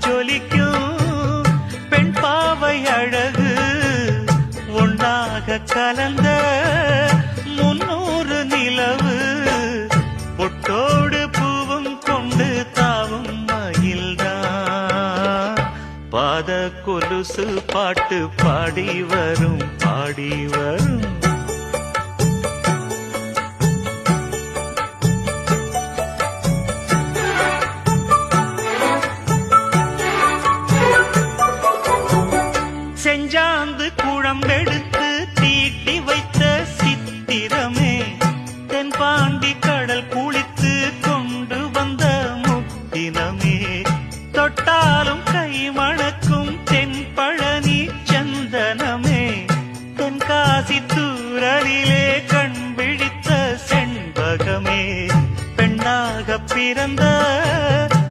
ஜொலிக்கும் பெண் பாவை அழகு ஒன்றாக கலந்த 300 நிலவு பொட்டோடு பூவும் கொண்டு தாவும் மயில்தான் பாத கொலுசு பாட்டு பாடி வரும் பாடி வரும் செஞ்சாந்து குழம்பெடுத்து தீட்டி வைத்த சித்திரமே தென்பாண்டி கடல் குளித்து கொண்டு வந்த முத்தினமே தொட்டா